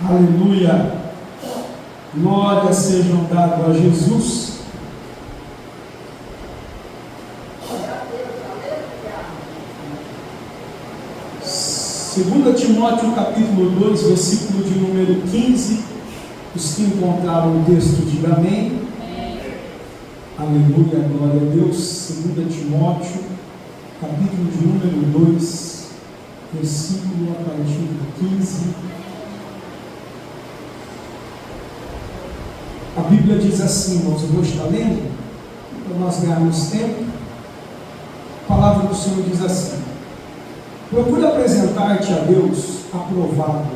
Aleluia! Glórias sejam dadas a Jesus. Segunda Timóteo capítulo 2, versículo de número 15. Os que encontraram o texto, digam amém. Aleluia, glória a Deus. Segunda Timóteo capítulo de número 2, versículo a partir do 15. A Bíblia diz assim, irmãos, eu vou estar lendo, para nós ganharmos tempo. A palavra do Senhor diz assim: procura apresentar-te a Deus aprovado,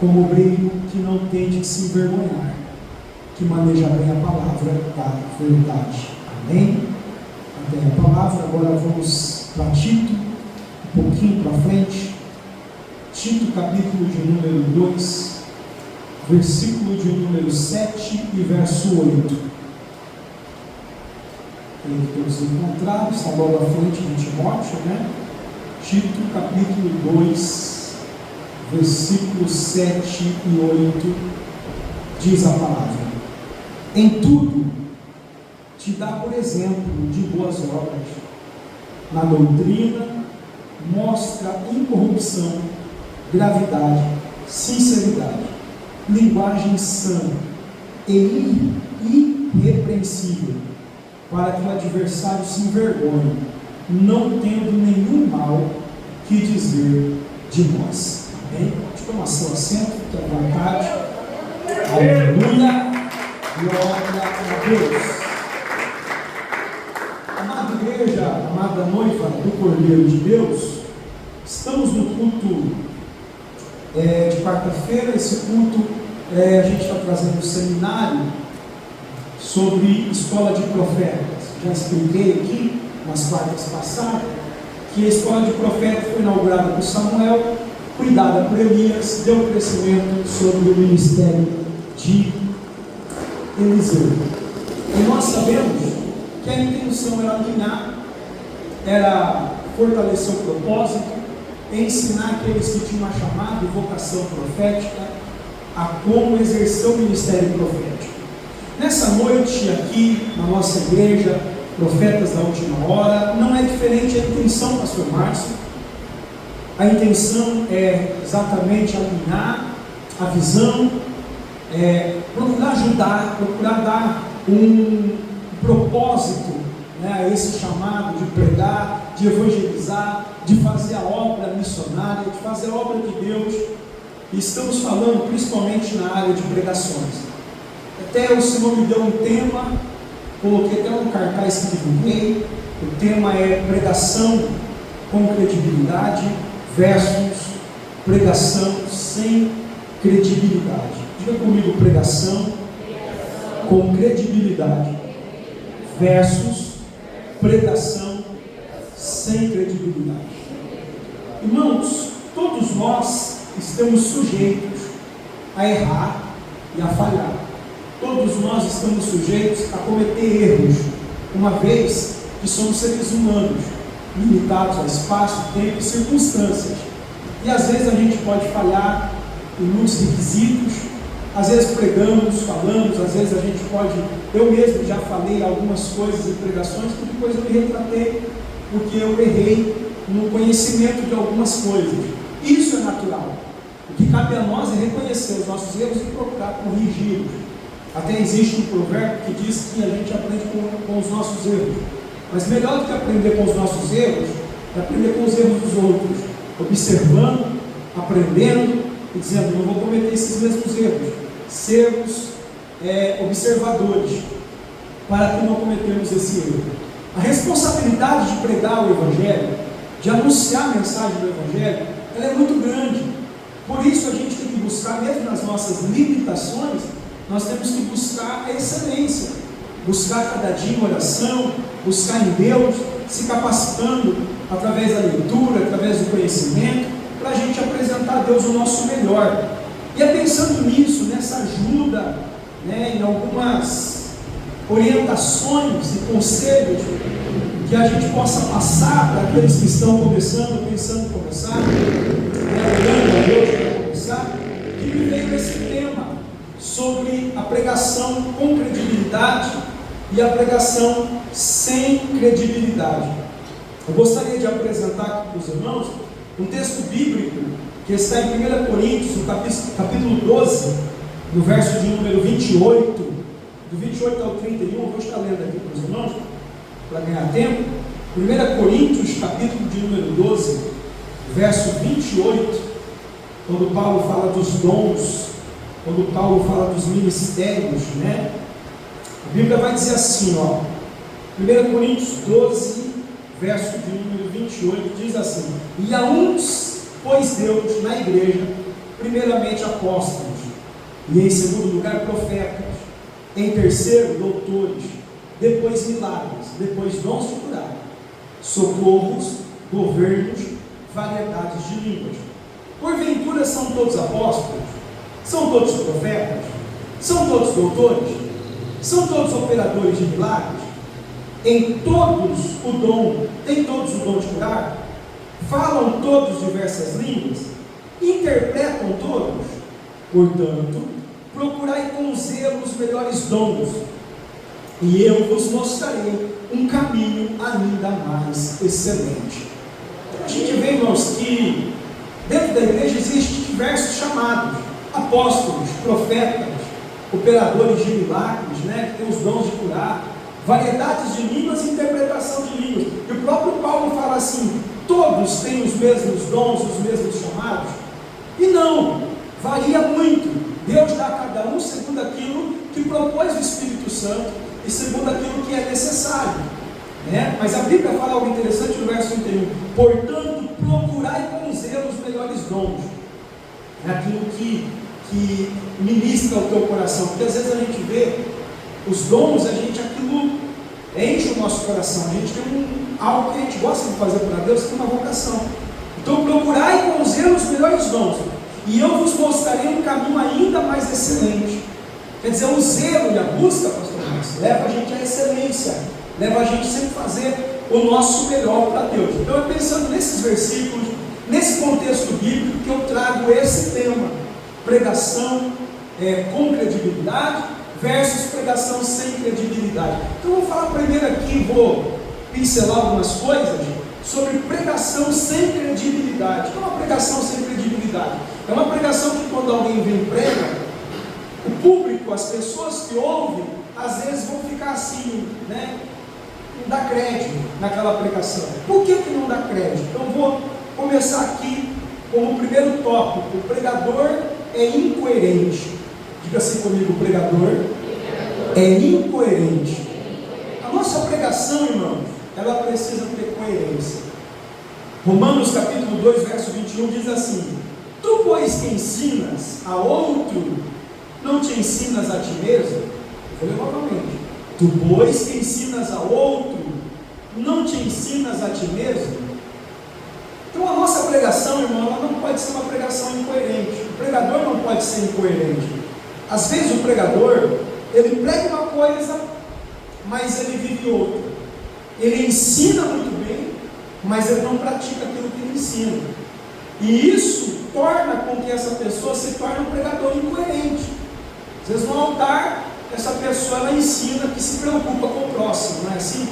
como obreiro que não tem de se envergonhar, que maneja bem a palavra da verdade. Amém? Até a palavra. Agora vamos para Tito, um pouquinho para frente. Tito capítulo de número 2, versículo de número 7 e verso 8. Creio que todos encontraram, está logo à frente de Timóteo, né? Tito capítulo 2, versículos 7 e 8, diz a palavra: em tudo te dá por exemplo de boas obras, na doutrina mostra incorrupção, gravidade, sinceridade, linguagem sã e irrepreensível, para que o adversário se envergonhe, não tendo nenhum mal que dizer de nós. Amém? Pode tomar seu assento, fique à vontade. Aleluia, glória a Deus. Amada igreja, amada noiva do Cordeiro de Deus, estamos no culto de quarta-feira. Esse culto a gente está trazendo um seminário sobre escola de profetas. Já expliquei aqui nas quartas passadas que a escola de profetas foi inaugurada por Samuel, cuidada por Elias, deu crescimento sobre o ministério de Eliseu. E nós sabemos que a intenção era alinhar, era fortalecer o propósito, ensinar aqueles que tinham uma chamada e vocação profética a como exercer o ministério profético. Nessa noite aqui na nossa igreja, Profetas da Última Hora, não é diferente a intenção, pastor Márcio. A intenção é exatamente alinhar a visão, procurar ajudar, procurar dar um propósito, né, a esse chamado de pregar, de evangelizar, de fazer a obra missionária, de fazer a obra de Deus. E estamos falando principalmente na área de pregações. Até o Senhor me deu um tema, coloquei até um cartaz que divulguei. O tema é pregação com credibilidade versus pregação sem credibilidade. Diga comigo: pregação com credibilidade versus pregação sem credibilidade. Irmãos, todos nós estamos sujeitos a errar e a falhar. Todos nós estamos sujeitos a cometer erros, uma vez que somos seres humanos, limitados a espaço, tempo e circunstâncias. E às vezes a gente pode falhar em muitos requisitos, às vezes pregamos, falamos, às vezes a gente pode... Eu mesmo já falei algumas coisas em pregações que depois eu me retratei, porque eu errei no conhecimento de algumas coisas. Isso é natural. O que cabe a nós é reconhecer os nossos erros e procurar corrigi-los. Até existe um provérbio que diz que a gente aprende com os nossos erros. Mas melhor do que aprender com os nossos erros, é aprender com os erros dos outros. Observando, aprendendo e dizendo: não vou cometer esses mesmos erros. Sermos observadores, para que não cometamos esse erro. A responsabilidade de pregar o Evangelho, de anunciar a mensagem do Evangelho, ela é muito grande. Por isso a gente tem que buscar, mesmo nas nossas limitações, nós temos que buscar a excelência, buscar cada dia em oração, buscar em Deus, se capacitando através da leitura, através do conhecimento, para a gente apresentar a Deus o nosso melhor. E é pensando nisso, nessa ajuda, né, em algumas orientações e conselhos que a gente possa passar para aqueles que estão começando, pensando em começar, orando a Deus para começar, que me venha esse tema sobre a pregação com credibilidade e a pregação sem credibilidade. Eu gostaria de apresentar aqui para os irmãos um texto bíblico que está em 1 Coríntios, no capítulo 12, no verso de número 28, do 28 ao 31, eu vou estar lendo aqui para os irmãos, para ganhar tempo. 1 Coríntios, capítulo de número 12, verso 28, quando Paulo fala dos dons, quando Paulo fala dos ministérios, né? A Bíblia vai dizer assim, ó, 1 Coríntios 12, verso de número 28, diz assim: e a uns pôs Deus na igreja, primeiramente apóstolos, e em segundo lugar profetas, em terceiro doutores, depois milagres, depois dons de curar, socorros, governos, variedades de línguas. Porventura são todos apóstolos? São todos profetas? São todos doutores? São todos operadores de milagres? Em todos o dom, tem todos o dom de curar? Falam todos diversas línguas? Interpretam todos? Portanto, procurai com zelo os melhores dons, e eu vos mostrarei um caminho ainda mais excelente. Então, a gente vê, irmãos, que dentro da igreja existem diversos chamados: apóstolos, profetas, operadores de milagres, né, que têm os dons de curar, variedades de línguas e interpretação de línguas. E o próprio Paulo fala assim: todos têm os mesmos dons, os mesmos chamados? E não, varia muito. Deus dá a cada um segundo aquilo que propôs o Espírito Santo e segundo aquilo que é necessário, né? Mas a Bíblia fala algo interessante no verso 31: portanto, procurai com zelo os melhores dons. É aquilo que ministra o teu coração, porque às vezes a gente vê os dons, aquilo enche o nosso coração, a gente tem algo que a gente gosta de fazer para Deus, tem uma vocação. Então procurai com zelo os melhores dons, e eu vos mostrarei um caminho ainda mais excelente. Quer dizer, o zelo e a busca, pastor Márcio, leva a gente à excelência, leva a gente sempre a fazer o nosso melhor para Deus. Então é pensando nesses versículos, nesse contexto bíblico, que eu trago esse tema: pregação com credibilidade versus pregação sem credibilidade. Então eu vou falar primeiro aqui, vou pincelar algumas coisas sobre pregação sem credibilidade. O que é uma pregação sem credibilidade? É uma pregação que quando alguém vem e prega, o público, as pessoas que ouvem, às vezes vão ficar assim, né? Não dá crédito naquela pregação. Por que não dá crédito? Então eu vou começar aqui como primeiro tópico: o pregador é incoerente. Diga assim comigo: o pregador é incoerente. A nossa pregação, irmãos, ela precisa ter coerência. Romanos capítulo 2, verso 21 diz assim: tu, pois, que ensinas a outro, não te ensinas a ti mesmo? Vou ler novamente: tu, pois, que ensinas a outro, não te ensinas a ti mesmo? Então a nossa pregação, irmão, ela não pode ser uma pregação incoerente. O pregador não pode ser incoerente. Às vezes o pregador, ele prega uma coisa, mas ele vive outra. Ele ensina muito bem, mas ele não pratica aquilo que ele ensina. E isso torna com que essa pessoa se torne um pregador incoerente. Às vezes no altar, essa pessoa ela ensina que se preocupa com o próximo, não é assim?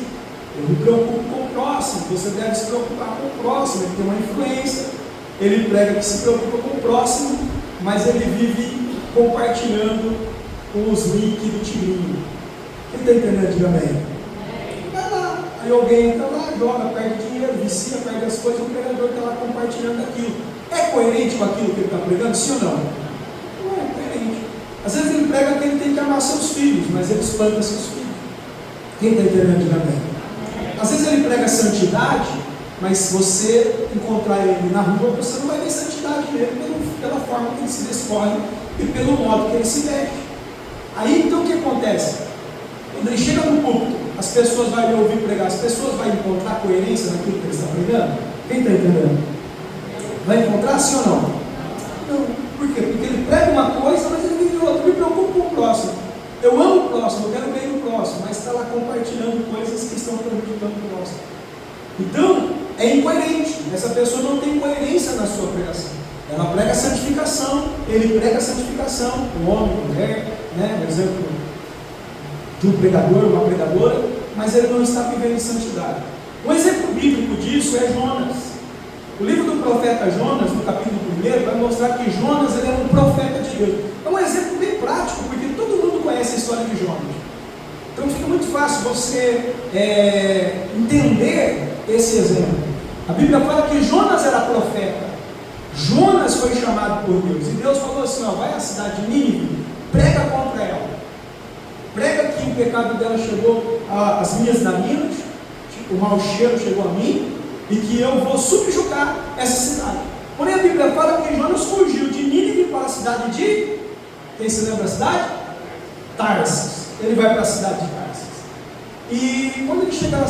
Eu me preocupo com o próximo, você deve se preocupar com o próximo, ele tem uma influência. Ele prega que se preocupa com o próximo, mas ele vive compartilhando os links do tigrinho. Quem está entendendo? Diga amém. Vai lá, aí alguém entra lá, joga, perde dinheiro, vicia, perde as coisas, o pregador está lá compartilhando aquilo. É coerente com aquilo que ele está pregando, sim ou não? Não é coerente. Às vezes ele prega que ele tem que amar seus filhos, mas ele espanta seus filhos. Quem está entendendo? Diga amém. Às vezes ele prega santidade, mas se você encontrar ele na rua, você não vai ver santidade nele pela forma que ele se descorre e pelo modo que ele se veste. Aí então o que acontece? Quando ele chega no púlpito, as pessoas vão ouvir pregar, as pessoas vão encontrar coerência naquilo que ele está pregando? Quem está entendendo? Vai encontrar, sim ou não? Não. Por quê? Porque ele prega uma coisa, mas ele vive outra. Eu me preocupo com o próximo. Eu amo o próximo, eu quero bem no próximo, mas está lá compartilhando coisas que estão prejudicando o próximo. Então, é incoerente. Essa pessoa não tem coerência na sua pregação. Ela prega santificação, ele prega a santificação, o homem, a mulher, né? Um exemplo de um pregador, uma pregadora, mas ele não está vivendo em santidade. Um exemplo bíblico disso é Jonas. O livro do profeta Jonas, no capítulo 1, vai mostrar que Jonas ele era um profeta de Deus. É um exemplo bem prático, porque todo mundo conhece a história de Jonas. Então fica muito fácil você entender esse exemplo. A Bíblia fala que Jonas era profeta. Jonas foi chamado por Deus. E Deus falou assim, ó, vai à cidade de Nínive, prega contra ela. Prega que o pecado dela chegou às minhas narinas, o mau cheiro chegou a mim, e que eu vou subjugar essa cidade. Porém a Bíblia fala que Jonas fugiu de Nínive para a cidade de... Quem se lembra da cidade? Tarsis. Ele vai para a cidade de Tarsis. E quando ele chega, ele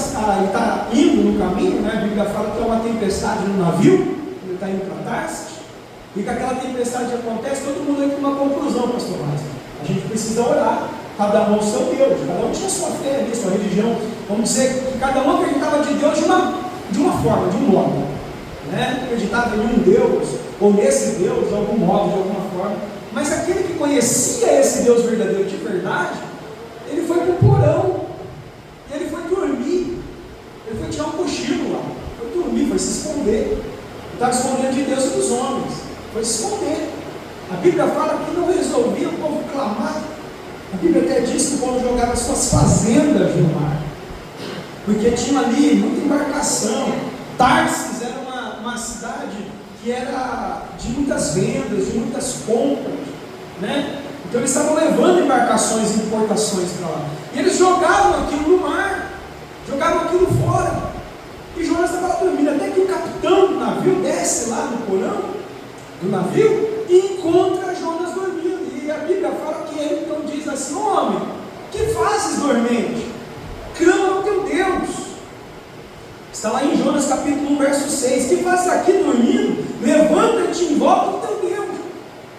está indo no caminho, né? A Bíblia fala que é uma tempestade no navio, ele está indo para Tarsis, e que aquela tempestade acontece, todo mundo entra numa conclusão, pastor Márcio. A gente precisa orar, cada um ao seu Deus, cada um tinha sua fé ali, sua religião. Vamos dizer que cada um acreditava de Deus de uma forma, de um modo, né? Acreditava em um Deus, ou nesse Deus, de algum modo, de alguma forma. Mas aquele que conhecia esse Deus verdadeiro de verdade, ele foi para o porão, e ele foi dormir, ele foi tirar um cochilo lá, foi dormir, foi se esconder, estava escondendo de Deus e dos homens, foi se esconder. A Bíblia fala que não resolvia o povo clamar. A Bíblia até diz que o povo jogava suas fazendas no mar, porque tinha ali muita embarcação. Tarsis era uma cidade que era de muitas vendas, de muitas compras, né? Então eles estavam levando embarcações e importações para lá, e eles jogavam aquilo no mar, jogavam aquilo fora, e Jonas estava lá dormindo, até que o capitão do navio desce lá no porão do navio e encontra Jonas dormindo. E a Bíblia fala que ele então diz assim: homem, que fazes dormente? Clama ao teu Deus. Está lá em Jonas capítulo 1, verso 6. Que fazes aqui dormindo? Levanta-te e invoca o teu Deus.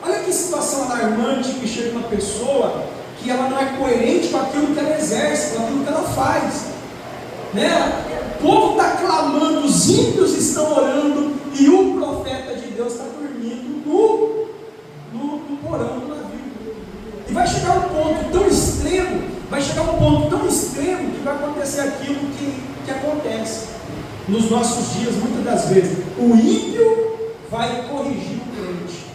Olha que situação alarmante que chega uma pessoa que ela não é coerente com aquilo que ela exerce, com aquilo que ela faz, né? O povo está clamando, os ímpios estão orando, e o profeta de Deus está dormindo no porão do navio. E vai chegar um ponto tão extremo, que vai acontecer aquilo que acontece nos nossos dias, muitas das vezes. O ímpio vai corrigir o crente.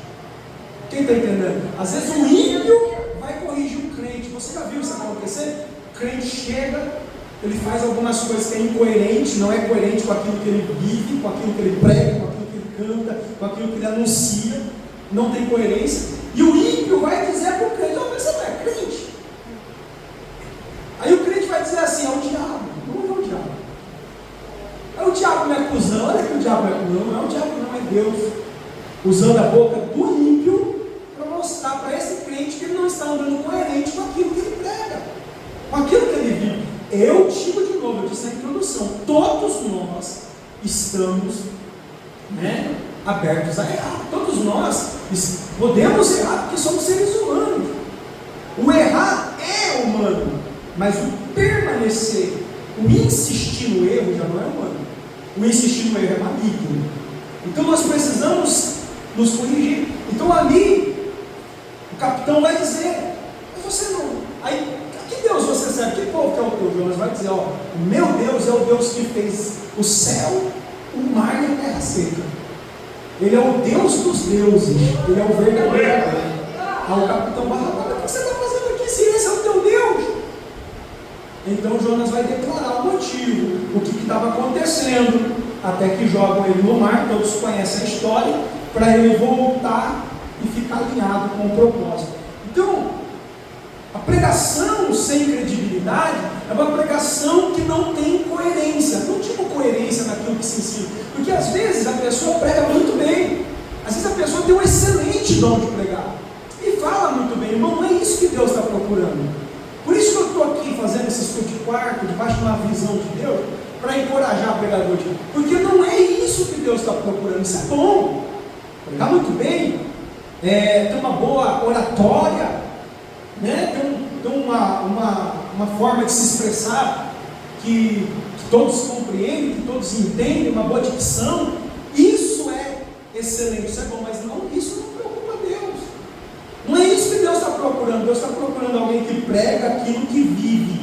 Quem está entendendo? Às vezes o ímpio vai corrigir o crente. Você já viu isso acontecer? O crente chega, ele faz algumas coisas que é incoerente, não é coerente com aquilo que ele vive, com aquilo que ele prega, com aquilo que ele canta, com aquilo que ele anuncia, não tem coerência, e o ímpio vai dizer para o crente: oh, mas você não é crente? Aí o crente vai dizer assim: é o diabo. Não é o diabo. É o diabo me acusando. Olha que o diabo me acusando. Não é o diabo, não, é Deus usando a boca do ímpio para mostrar para esse crente que ele não está andando coerente com aquilo que ele prega, com aquilo que ele vive. Eu digo de novo, eu disse na introdução, todos nós estamos, né, abertos a errar. Todos nós podemos errar porque somos seres humanos. O errar é humano, mas o permanecer, o insistir no erro já não é humano. O insistir no erro é maligno. Então nós precisamos nos corrigir. Então ali o capitão vai dizer: mas você não... Aí, que Deus você serve? Que povo que é o teu? Jonas vai dizer: ó, o meu Deus é o Deus que fez o céu, o mar e a terra seca. Ele é o Deus dos deuses, ele é o verdadeiro. Aí o capitão vai: o que você está fazendo aqui se esse é o teu Deus? Então Jonas vai declarar o motivo, o que estava acontecendo, até que jogam ele no mar. Todos conhecem a história, para ele voltar e ficar alinhado com o propósito. Então, a pregação sem credibilidade é uma pregação que não tem coerência. Não digo coerência naquilo que se ensina, porque às vezes a pessoa prega muito bem, às vezes a pessoa tem um excelente dom de pregar e fala muito bem, irmão. Não é isso que Deus está procurando. Por isso que eu estou aqui fazendo esse estudo de quarto, debaixo de uma visão de Deus, para encorajar o pregador, porque não é isso que Deus está procurando. Isso é bom, pregar muito bem, ter uma boa oratória, né? Tem uma forma de se expressar que todos compreendem, que todos entendem, uma boa dicção. Isso é excelente, isso é bom, mas não, isso não preocupa Deus. procurando? Deus está procurando alguém que prega aquilo que vive.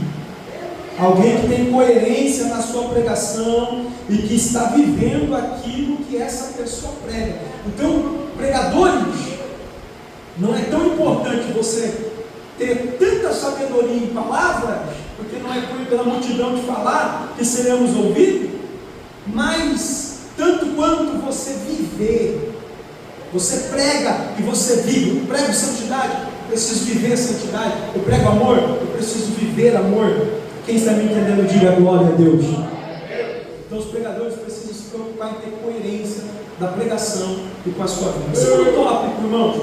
Alguém que tem coerência na sua pregação e que está vivendo aquilo que essa pessoa prega. Então, pregadores, não é tão importante você ter tanta sabedoria em palavras, porque não é pela multidão de falar que seremos ouvidos, mas tanto quanto você viver. Você prega e você vive. Eu prego santidade, eu preciso viver santidade. Eu prego amor, eu preciso viver amor. Quem está me entendendo, diga glória a Deus. Então os pregadores precisam se preocupar em ter coerência da pregação e com a sua vida. Segundo tópico, irmãos,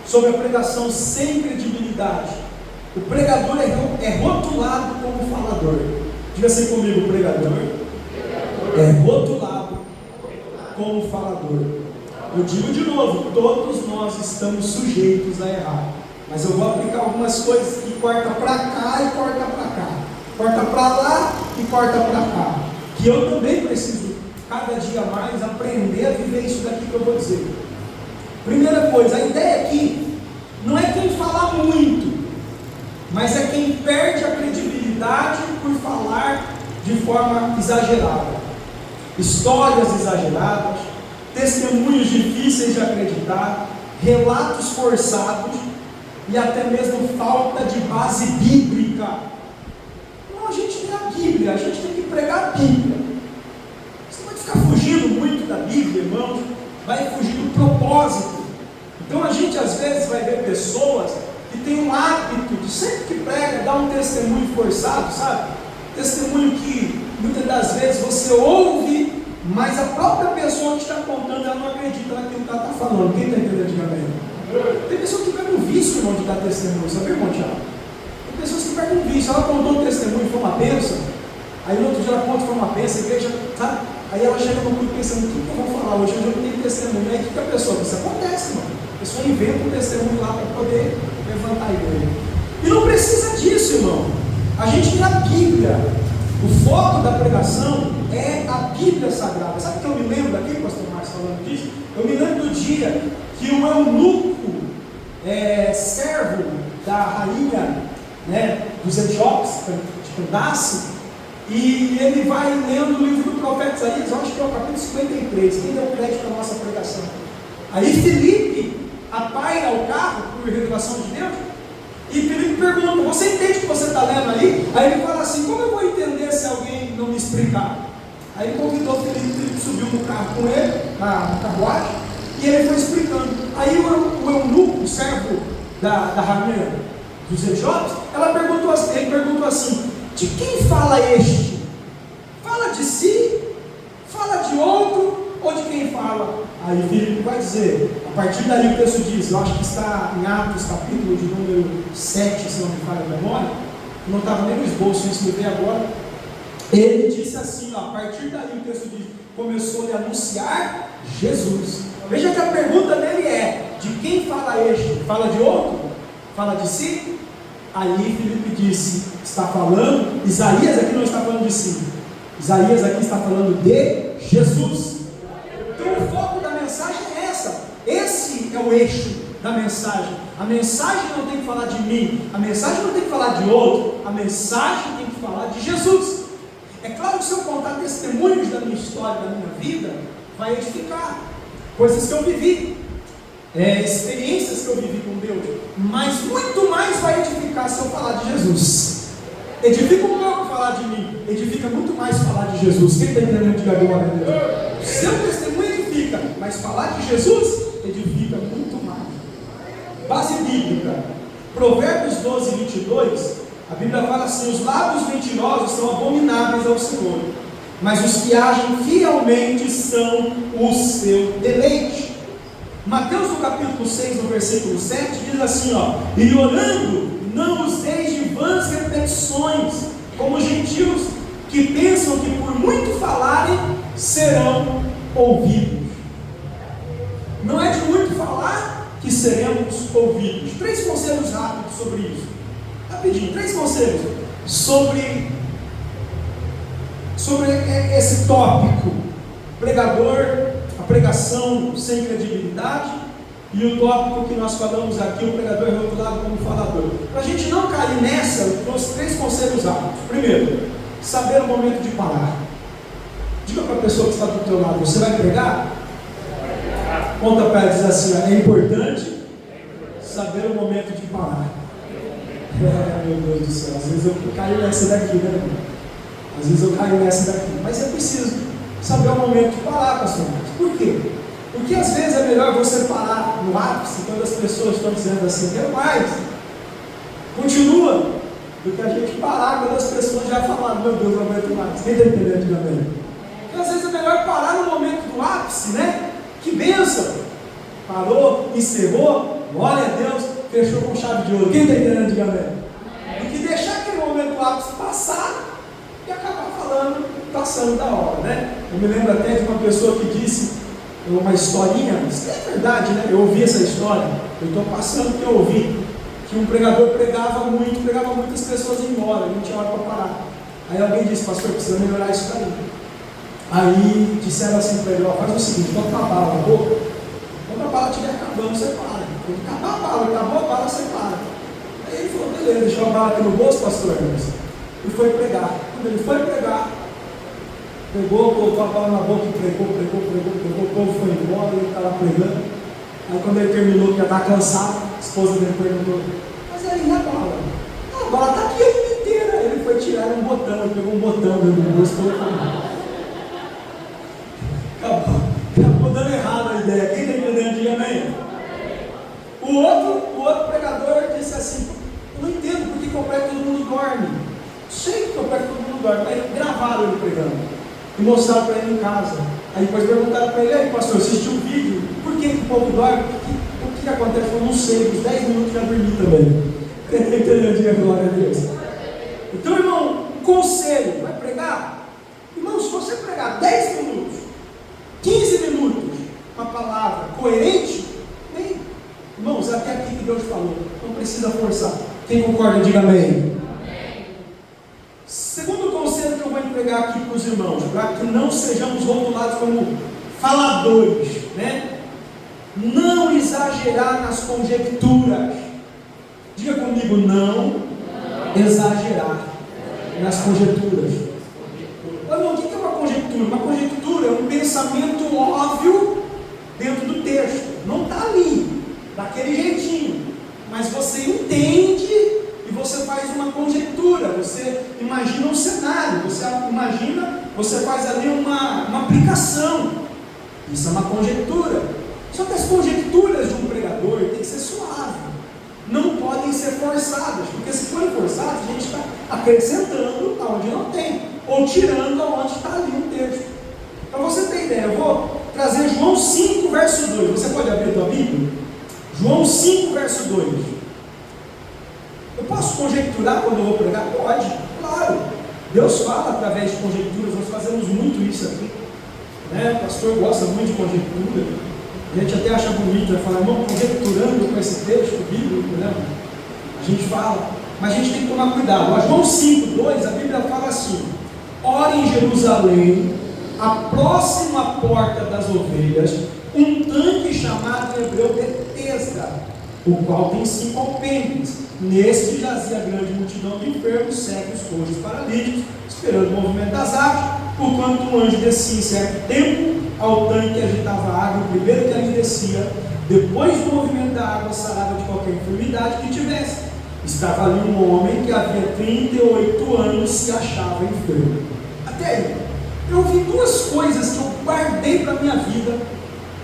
sobre a pregação sem credibilidade. O pregador é rotulado como falador. Diga assim comigo, o pregador é rotulado como falador. Eu digo de novo, todos nós estamos sujeitos a errar, mas eu vou aplicar algumas coisas que corta para cá e corta para cá, corta para lá e corta para cá, que eu também preciso cada dia mais aprender a viver isso daqui que eu vou dizer. Primeira coisa, a ideia aqui não é quem fala muito, mas é quem perde a credibilidade por falar de forma exagerada, histórias exageradas, testemunhos difíceis de acreditar, relatos forçados e até mesmo falta de base bíblica. Não, a gente tem a Bíblia, a gente tem que pregar a Bíblia. Você vai ficar fugindo muito da Bíblia, irmãos, vai fugir do propósito. Então a gente às vezes vai ver pessoas que têm um hábito de sempre que prega, dar um testemunho forçado, sabe? Testemunho que muitas das vezes você ouve, mas a própria pessoa que está contando, ela não acredita naquilo que ela está falando. Quem está entendendo, diga bem? Tem pessoas que pegam um vício, irmão, de dar testemunho, sabe, irmão Tiago? Tem pessoas que pegam um vício, ela contou um testemunho, foi uma bênção, aí no outro dia ela conta, foi uma bênção, a igreja, sabe? Aí ela chega no culto pensando, o que eu vou falar hoje? Hoje eu não tenho testemunho. Aí o que a pessoa? Isso acontece, irmão. A pessoa inventa um testemunho lá para poder levantar a igreja. E não precisa disso, irmão. A gente tem a Bíblia. O foco da pregação é a Bíblia Sagrada. Sabe o que eu me lembro aqui, pastor Márcio, falando disso? Eu me lembro do dia que o eunuco, servo da rainha, né, dos Etiópios, de Candace, e ele vai lendo o livro do profeta Isaías, eu acho que é o capítulo 53, quem deu crédito à nossa pregação. Aí Filipe apaira o carro por revelação de Deus, e Filipe pergunta, você entende o que você está lendo aí? Aí ele fala assim, como eu vou entender se alguém não me explicar? Aí ele convidou Filipe subiu no carro com ele, na carruagem, e ele foi explicando. Aí o eunuco, o servo da rainha dos Etiópios, ele perguntou assim, de quem fala este? Fala de si? Fala de outro? Ou de quem fala? Aí Filipe vai dizer, a partir daí o texto diz, eu acho que está em Atos, capítulo de número 7, se não me falha a memória, não estava nem no esboço, isso me veio agora. Ele disse assim, ó, a partir daí o texto diz, começou a anunciar Jesus. Veja que a pergunta dele é, de quem fala este? Fala de outro? Fala de si? Aí Filipe disse, está falando, Isaías aqui não está falando de si, Isaías aqui está falando de Jesus. Então o foco da mensagem é essa, esse é o eixo da mensagem. A mensagem não tem que falar de mim, a mensagem não tem que falar de outro, a mensagem tem que falar de Jesus. É claro que se eu contar testemunhos da minha história, da minha vida, vai edificar coisas que eu vivi, experiências que eu vivi com Deus, mas muito mais vai edificar se eu falar de Jesus. Edifica um pouco falar de mim, edifica muito mais falar de Jesus. Quem está entendendo, diga glória a Deus. Seu testemunho edifica, mas falar de Jesus edifica muito mais. Base bíblica, Provérbios 12, 22, a Bíblia fala assim, os lábios mentirosos são abomináveis ao Senhor, mas os que agem fielmente são o seu deleite. Mateus no capítulo 6, no versículo 7, diz assim, ó, e orando, não useis de vãs repetições, como os gentios, que pensam que por muito falarem, serão ouvidos. Não é de muito falar que seremos ouvidos. 3 conselhos rápidos sobre isso. Rapidinho, 3 conselhos sobre esse tópico, pregador, a pregação sem credibilidade, E o tópico que nós falamos aqui, o pregador é rotulado como falador. Para a gente não cair nessa, eu trouxe 3 conselhos rápidos. Primeiro, saber o momento de parar. Diga para a pessoa que está do teu lado, você vai pregar? Conta para ela, diz assim, é importante saber o momento de parar. Meu Deus do céu, às vezes eu caio nessa daqui, né, irmão? Às vezes eu caio nessa daqui, mas é preciso saber o momento de parar, pastor. Por quê? Porque às vezes é melhor você parar no ápice, quando as pessoas estão dizendo assim, quero mais, continua, do que a gente parar quando as pessoas já falaram, meu Deus, não aguento mais. Quem está entendendo de amém? Então, às vezes é melhor parar no momento do ápice, né? Que bênção! Parou, encerrou, glória a Deus, fechou com chave de ouro. Quem está entendendo de amém? Do que deixar aquele momento do ápice passar e acabar falando, passando da hora, né? Eu me lembro até de uma pessoa que disse uma historinha, isso é verdade, né? Eu ouvi essa história, eu estou passando porque eu ouvi, que um pregador pregava muitas pessoas iam embora, não tinha hora para parar. Aí alguém disse, pastor, precisa melhorar isso daí. Aí disseram assim para ele, ó, faz o seguinte, bota uma bala na boca, quando a bala estiver acabando, você para. Quando acabar a bala, acabou a bala, você para. Aí ele falou, beleza, deixou a bala aqui no bolso, pastor Hermes, e foi pregar. Quando ele foi pregar, pegou, colocou a bala na boca e pregou, o povo foi embora, ele estava pregando. Aí quando ele terminou, que já estava cansado, a esposa dele perguntou, mas aí a bala? A bala está aqui ainda inteira. Ele foi tirar um botão, ele pegou um botão dentro do bolso, acabou dando errado a ideia. Quem está entendendo, diga amém. O outro pregador disse assim, eu não entendo porque que eu prego todo mundo dorme. Sei que eu prego todo mundo dorme, mas gravaram ele pregando e mostraram para ele em casa. Aí depois perguntaram para ele, aí pastor, assistiu o vídeo, por que o povo dorme? O que acontece? Eu não sei, uns 10 minutos já dormi também. Entendeu? Diga glória a Deus. Então, irmão, conselho, vai pregar? Irmão, se você pregar 10 minutos, 15 minutos, uma palavra coerente, bem, irmãos, até aqui que Deus falou, não precisa forçar. Quem concorda, diga amém. Segundo conselho que eu vou entregar aqui para os irmãos, para que não sejamos rotulados como faladores, né? Não exagerar nas conjecturas. Diga comigo, não exagerar nas conjecturas. Irmão, o que é uma conjectura? Uma conjectura é um pensamento óbvio dentro do texto. Não está ali, daquele jeitinho, mas você entende e você faz uma conjectura, você imagina um cenário, você faz ali uma aplicação. Isso é uma conjectura. Só que as conjecturas de um pregador tem que ser suave, não podem ser forçadas, porque se forem forçadas, a gente está acrescentando aonde não tem, ou tirando aonde está ali um texto. Para você ter ideia, eu vou trazer João 5, verso 2. Você pode abrir a tua Bíblia? João 5, verso 2. Eu posso conjecturar quando eu vou pregar? Pode, claro. Deus fala através de conjecturas, nós fazemos muito isso aqui, né? O pastor gosta muito de conjectura, a gente até acha bonito, né? Fala, irmão, conjecturando com esse texto bíblico, né? A gente fala, mas a gente tem que tomar cuidado. Mas João 5, 2, a Bíblia fala assim: ora em Jerusalém, a próxima porta das ovelhas, um tanque chamado em hebreu Betesda, o qual tem 5 alpendres. Neste jazia grande multidão de enfermos, cegos, coxos, paralíticos, esperando o movimento das águas, porquanto um anjo descia em certo tempo ao tanque e agitava a água. O primeiro que ali descia, depois do movimento da água, sarava de qualquer enfermidade que tivesse. Estava ali um homem que havia 38 anos se achava enfermo. Até aí, eu vi 2 coisas que eu guardei para a minha vida,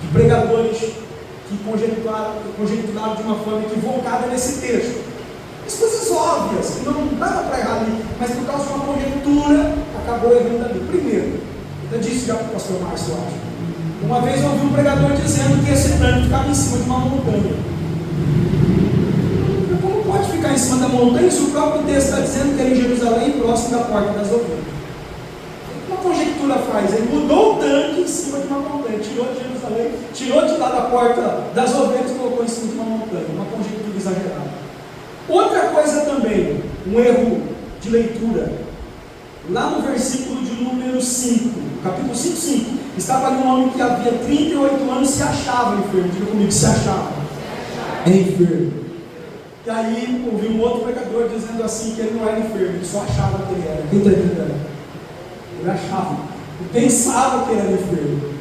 de pregadores que conjecturaram de uma forma equivocada nesse texto. As coisas óbvias, que não dava para errar ali, mas por causa de uma conjectura, acabou errando ali. Primeiro, eu disse já para o pastor Márcio, eu acho. Uma vez eu ouvi um pregador dizendo que esse tanque ficava em cima de uma montanha. Como pode ficar em cima da montanha se o próprio texto está dizendo que era em Jerusalém, próximo da porta das ovelhas? Uma conjectura faz, ele mudou o tanque em cima de uma montanha, tirou de Jerusalém, tirou de lá da porta das ovelhas e colocou em cima de uma montanha. Uma conjectura exagerada. Outra coisa também, um erro de leitura. Lá no versículo de número 5, capítulo 5, estava ali um homem que havia 38 anos se achava enfermo. Diga comigo, se achava. é enfermo. E aí ouvi um outro pregador dizendo assim, que ele não era enfermo, ele só achava que ele era. Quem está entendendo? Ele achava, ele pensava que ele era enfermo.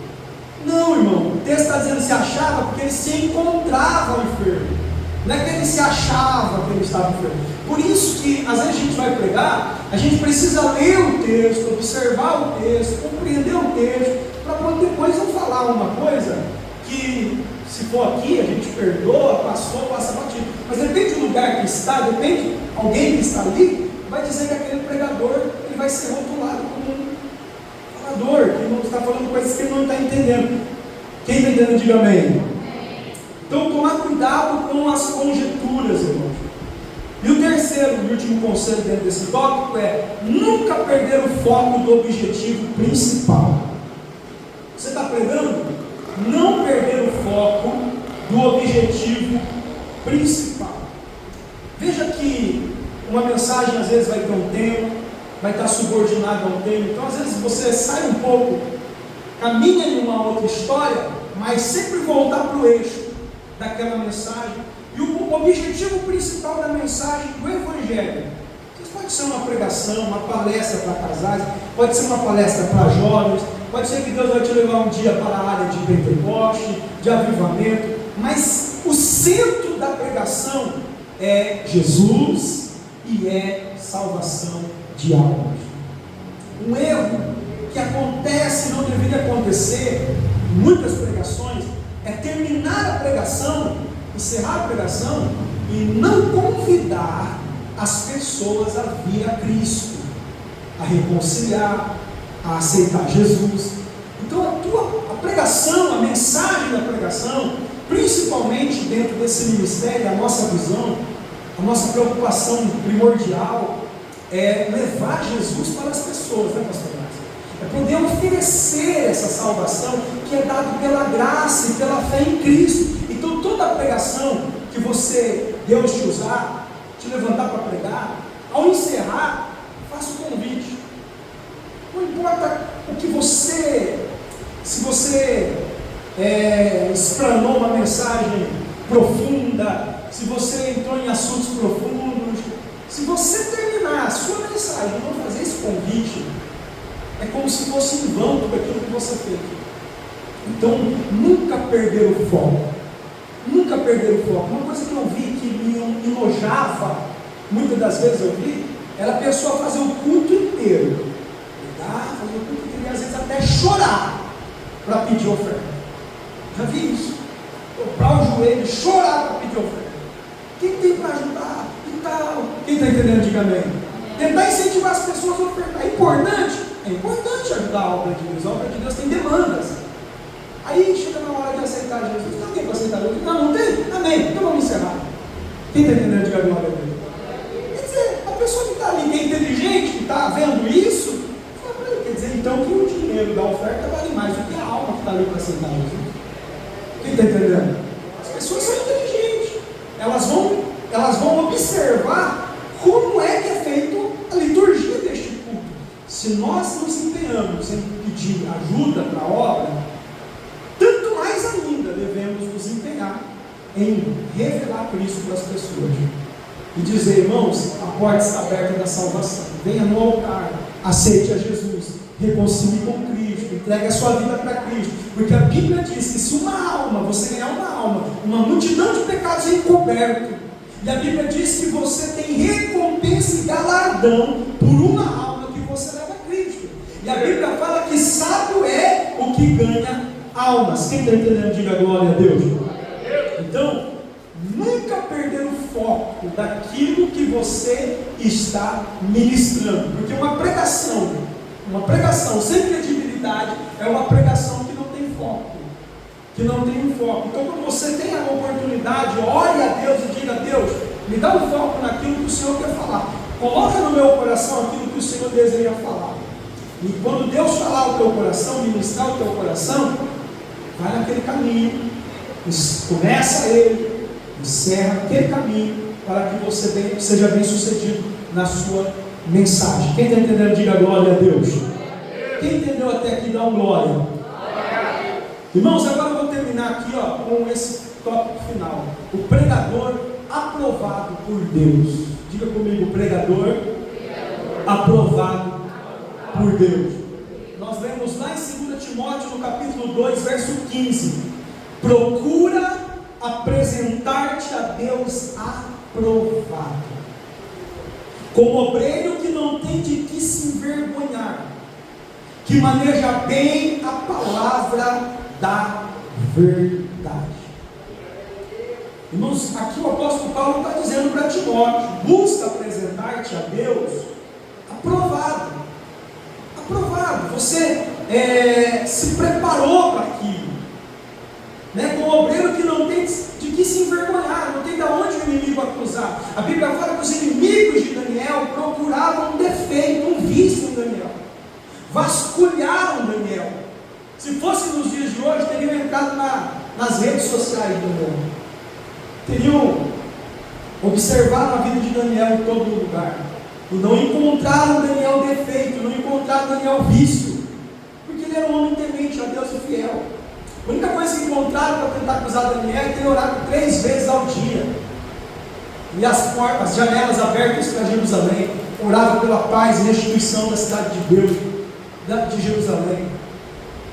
Não, irmão, o texto está dizendo que se achava porque ele se encontrava enfermo. Não é que ele se achava que ele estava enfermo. Por isso que às vezes a gente vai pregar, a gente precisa ler o texto, observar o texto, compreender o texto, para poder depois não falar uma coisa que, se for aqui, a gente perdoa, passa batido. Mas depende do lugar que está, depende de alguém que está ali, vai dizer que aquele pregador ele vai ser rotulado como um falador, que não está falando coisas que ele não está entendendo. Quem está entendendo, diga amém. Então, tomar cuidado com as conjecturas, irmãos. E o terceiro e último conselho dentro desse tópico é nunca perder o foco do objetivo principal. Você está pregando? Não perder o foco do objetivo principal. Veja que uma mensagem às vezes vai ter um tema, vai estar subordinada a um tema. Então, às vezes você sai um pouco, caminha em uma outra história, mas sempre voltar para o eixo daquela mensagem. E o objetivo principal da mensagem do Evangelho, isso pode ser uma pregação, uma palestra para casais, pode ser uma palestra para jovens, pode ser que Deus vai te levar um dia para a área de Pentecoste, de avivamento, mas o centro da pregação é Jesus e é salvação de almas. Um erro que acontece, não deveria acontecer em muitas pregações, é terminar a pregação, encerrar a pregação e não convidar as pessoas a vir a Cristo, a reconciliar, a aceitar Jesus. Então a pregação, a mensagem da pregação, principalmente dentro desse ministério, a nossa visão, a nossa preocupação primordial é levar Jesus para as pessoas, né, pastor Márcio? É poder oferecer essa salvação que é dada pela graça e pela fé em Cristo. Então toda a pregação que Deus te usar, te levantar para pregar, ao encerrar, faça o convite. Não importa o que se você explanou uma mensagem profunda, se você entrou em assuntos profundos, se você terminar a sua mensagem e não fazer esse convite, é como se fosse em vão tudo aquilo que você fez. Então, nunca perder o foco. Nunca perder o foco. Uma coisa que eu vi que me enojava, muitas das vezes eu vi, era a pessoa fazer o culto inteiro. Fazer o culto inteiro e às vezes até chorar para pedir oferta. Já vi isso. Dobrar o joelho, chorar para pedir oferta. Quem tem para ajudar e tal? Quem está entendendo, diga amém. Tentar incentivar as pessoas a ofertar. É importante ajudar a obra de Deus. A obra de Deus tem demandas. Aí chega na hora de aceitar Jesus. Tem alguém para aceitar Jesus? Não tem? Amém. Então vamos encerrar. Quem está entendendo, diga glória a Deus. Quer dizer, a pessoa que está ali, que é inteligente, que está vendo isso, quer dizer então que o dinheiro da oferta vale mais do que a alma que está ali para aceitar Jesus. Quem está entendendo? As pessoas são inteligentes. Elas vão observar como é que é feito a liturgia deste culto. Se nós nos empenhamos em pedir ajuda para a obra, tanto mais ainda devemos nos empenhar em revelar Cristo para as pessoas e dizer: irmãos, a porta está aberta da salvação, venha no altar, aceite a Jesus, reconcilie com Cristo, entregue a sua vida para Cristo, porque a Bíblia diz que se uma alma, você ganhar uma alma, uma multidão de pecados encoberto, e a Bíblia diz que você tem recompensa e galardão por uma alma que você leva a Cristo, e a Bíblia fala que sábio é o que ganha almas. Quem está entendendo, diga glória a Deus. Então, nunca perder o foco daquilo que você está ministrando, porque uma pregação sem credibilidade é uma pregação que não tem foco, Então, quando você tem a oportunidade, ore a Deus e diga: Deus, me dá um foco naquilo que o Senhor quer falar, coloca no meu coração aquilo que o Senhor deseja falar, e quando Deus falar o teu coração, ministrar o teu coração, vai naquele caminho, começa ele, encerra aquele caminho, para que você seja bem sucedido na sua mensagem. Quem está entendendo, diga glória a Deus. Quem entendeu até aqui, dá um glória. Irmãos, agora eu vou terminar aqui com tópico final. O pregador aprovado por Deus. Diga comigo, pregador aprovado por Deus. Nós lemos lá em 2 Timóteo, no capítulo 2, verso 15. Procura apresentar-te a Deus aprovado, como obreiro que não tem de que se envergonhar, que maneja bem a palavra da verdade. Irmãos, aqui o apóstolo Paulo está dizendo para Timóteo: busca apresentar-te a Deus aprovado. Aprovado. Você se preparou para aquilo, né? Como obreiro que não tem de que se envergonhar, não tem de onde o inimigo acusar. A Bíblia fala que os inimigos de Daniel procuravam um defeito, um vício em Daniel, vasculharam Daniel. Se fosse nos dias de hoje, teriam entrado nas redes sociais de Daniel, teriam observado a vida de Daniel em todo lugar, e não encontraram Daniel defeito, não encontraram Daniel vício, porque ele era um homem temente a Deus e fiel. A única coisa que encontraram para tentar acusar Daniel é ter orado 3 vezes ao dia, e as janelas abertas para Jerusalém, orava pela paz e restituição da cidade de Deus, de Jerusalém.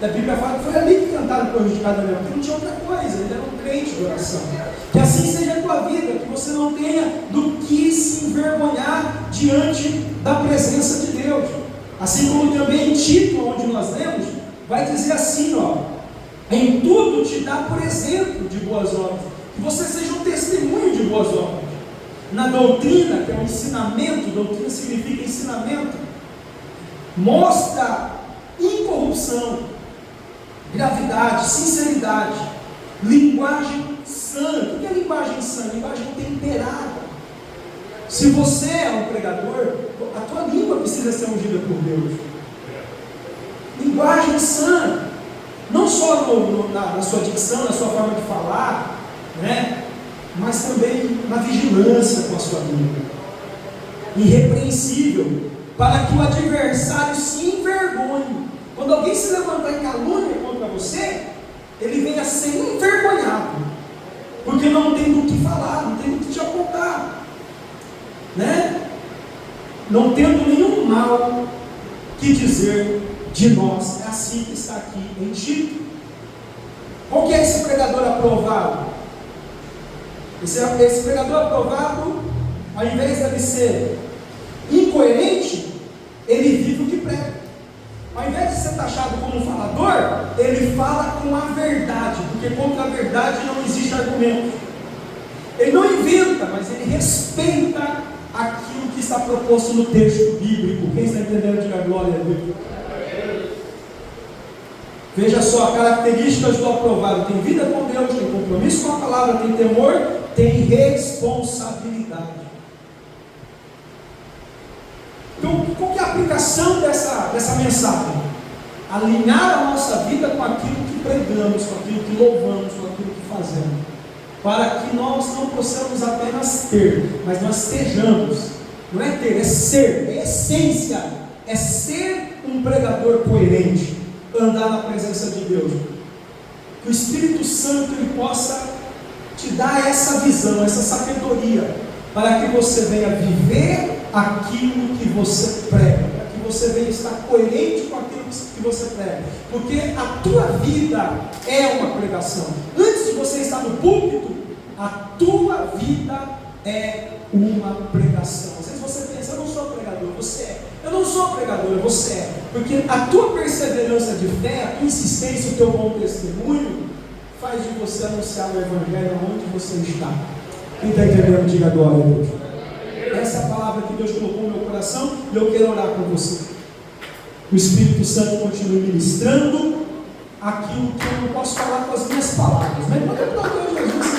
A Bíblia fala que foi ali que tentaram prejudicar Daniel, porque não tinha outra coisa, ele era um crente de oração. Que assim seja a tua vida, que você não tenha do que se envergonhar diante da presença de Deus. Assim como também em Tito, onde nós lemos, vai dizer assim, em tudo te dá por exemplo de boas obras, que você seja um testemunho de boas obras. Na doutrina, que é um ensinamento, doutrina significa ensinamento, mostra incorrupção, gravidade, sinceridade, linguagem sã. O que é linguagem sã? Linguagem temperada. Se você é um pregador, a tua língua precisa ser ungida por Deus. Linguagem sã, não só na sua dicção, na sua forma de falar, né? Mas também na vigilância com a sua língua. Irrepreensível, para que o adversário se envergonhe. Quando alguém se levantar em calúnia contra você, ele venha ser envergonhado, porque não tem do que falar, não tem do que te apontar, né? Não tendo nenhum mal que dizer de nós. É assim que está aqui em Tito. Qual que é esse pregador aprovado? Esse pregador aprovado, ao invés de ele ser incoerente, ele vive o que prega. Ao invés de ser taxado como um falador, ele fala com a verdade, porque contra a verdade não existe argumento. Ele não inventa, mas ele respeita aquilo que está proposto no texto bíblico. Quem está entendendo, diga glória a Deus. Veja só, características do aprovado: tem vida com Deus, tem compromisso com a palavra, tem temor, tem responsabilidade. Então, qual que é a aplicação dessa mensagem? Alinhar a nossa vida com aquilo que pregamos, com aquilo que louvamos, com aquilo que fazemos, para que nós não possamos apenas ter, mas nós sejamos. Não é ter, é ser, é essência, é ser um pregador coerente, andar na presença de Deus. Que o Espírito Santo ele possa te dar essa visão, essa sabedoria, para que você venha viver aquilo que você prega, para que você venha estar coerente com aquilo que você prega, porque a tua vida é uma pregação. Antes de você estar no púlpito, a tua vida é uma pregação. Às vezes você pensa: eu não sou pregador, você é. Eu não sou pregador, você é. Porque a tua perseverança de fé, a tua insistência, o teu bom testemunho, faz de você anunciar o Evangelho onde você está. Quem está entendendo, diga glória a Deus. Essa é a palavra que Deus colocou no meu coração, e eu quero orar por você. O Espírito Santo continue ministrando aquilo que eu não posso falar com as minhas palavras, mas podemos dar glória a Jesus.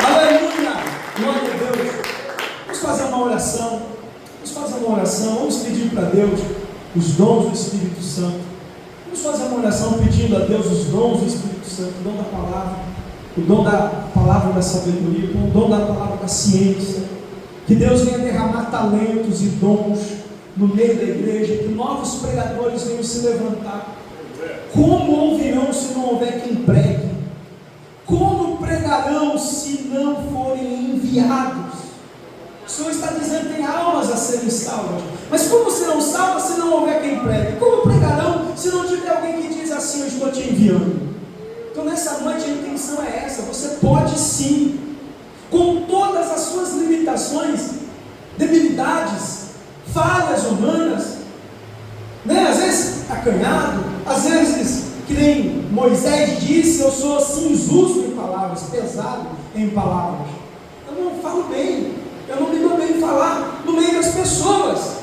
Aleluia! Glória a Deus. Vamos fazer uma oração. Vamos pedir para Deus os dons do Espírito Santo. Vamos fazer uma oração pedindo a Deus os dons do Espírito Santo, o dom da palavra, o dom da palavra da sabedoria, o dom da palavra da ciência. Que Deus venha derramar talentos e dons no meio da igreja, que novos pregadores venham se levantar. Como ouvirão se não houver quem pregue? guiados. O Senhor está dizendo que tem almas a serem salvas. Mas como serão salvas se não houver quem pregue? Como pregarão se não tiver alguém que diz assim: eu estou te enviando? Então nessa noite a intenção é essa: você pode sim, com todas as suas limitações, debilidades, falhas humanas, né? Às vezes acanhado, às vezes, que nem Moisés disse, eu sou cinzuzo em palavras, pesado em palavras. Eu não falo bem, eu não me dou bem em falar no meio das pessoas.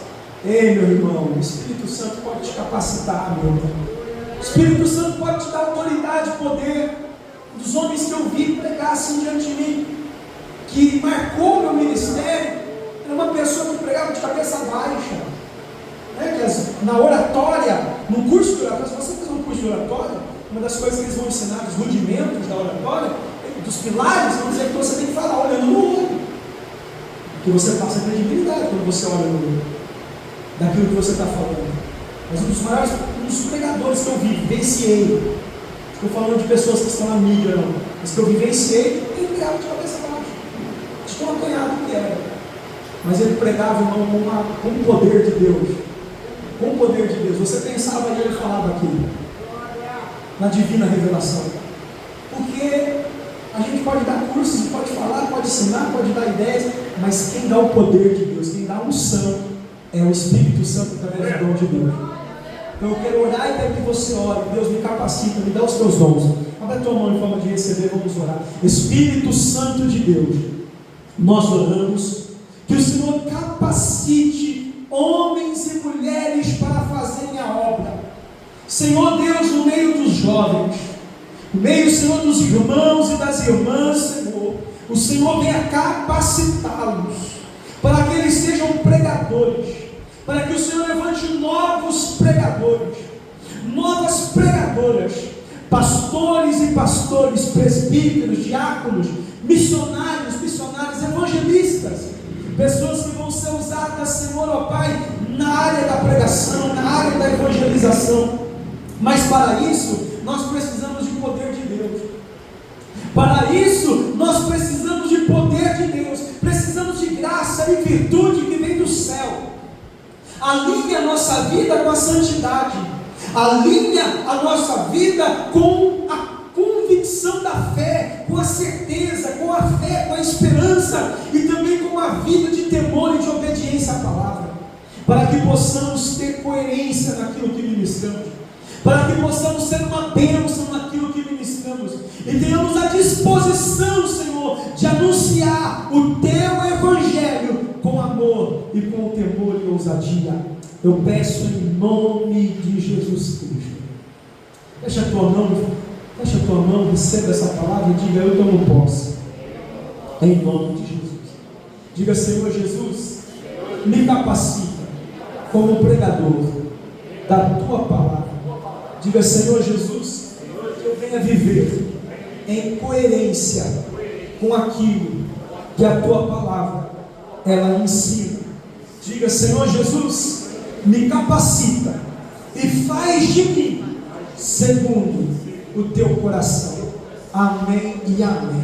Ei, meu irmão, o Espírito Santo pode te capacitar, meu irmão. O Espírito Santo pode te dar autoridade, poder. Dos homens que eu vi pregar assim diante de mim, que marcou meu ministério, era uma pessoa que pregava de cabeça baixa, né? Que na oratória, no curso de oratória, se você fizer um curso de oratória, uma das coisas que eles vão ensinar, os rudimentos da oratória, dos pilares, vão dizer que você tem que falar olhando no olho, que você passa credibilidade quando você olha no olho daquilo que você está falando. Mas um dos pregadores que eu vivenciei, estou falando de pessoas que estão na mídia, não, mas que eu vivenciei, ele pregava de cabeça baixa, de tão acanhado que era. Mas ele pregava, irmão, com o poder de Deus. Com o poder de Deus. Você pensava e ele falava aquilo, na divina revelação. Porque a gente pode dar cursos, pode falar, pode ensinar, pode dar ideias, mas quem dá o poder de Deus, quem dá a unção, é o Espírito Santo através do dom de Deus. Então eu quero orar e quero que você ore. Deus, me capacita, me dá os teus dons. Abre a tua mão em forma de receber, vamos orar. Espírito Santo de Deus, nós oramos que o Senhor capacite homens e mulheres para fazerem a obra. Senhor Deus, no meio dos jovens, no meio, Senhor, dos irmãos e das irmãs, Senhor, o Senhor venha capacitá-los para que eles sejam pregadores, para que o Senhor levante novos pregadores, novas pregadoras, pastores e pastores, presbíteros, diáconos, missionários, evangelistas, pessoas que vão ser usadas, Senhor, ó Pai, na área da pregação, na área da evangelização. Mas para isso, nós precisamos de poder de Deus. Para isso, nós precisamos de poder de Deus. Precisamos de graça e virtude que vem do céu. Alinha a nossa vida com a santidade. Alinha a nossa vida com a convicção da fé, com a certeza, com a fé, com a esperança e também com a vida de temor e de obediência à palavra, para que possamos ter coerência naquilo que ministramos, para que possamos ser uma bênção naquilo que ministramos e tenhamos a disposição, Senhor, de anunciar o Teu Evangelho com amor e com temor e ousadia. Eu peço em nome de Jesus Cristo. Fecha a tua mão, receba essa palavra e diga: eu tomo posse, em nome de Jesus. Diga: Senhor Jesus, me capacita como pregador da Tua palavra. Diga: Senhor Jesus, que eu venha viver em coerência com aquilo que a Tua palavra ela ensina. Diga: Senhor Jesus, me capacita e faz de mim segundo o Teu coração. Amém e amém.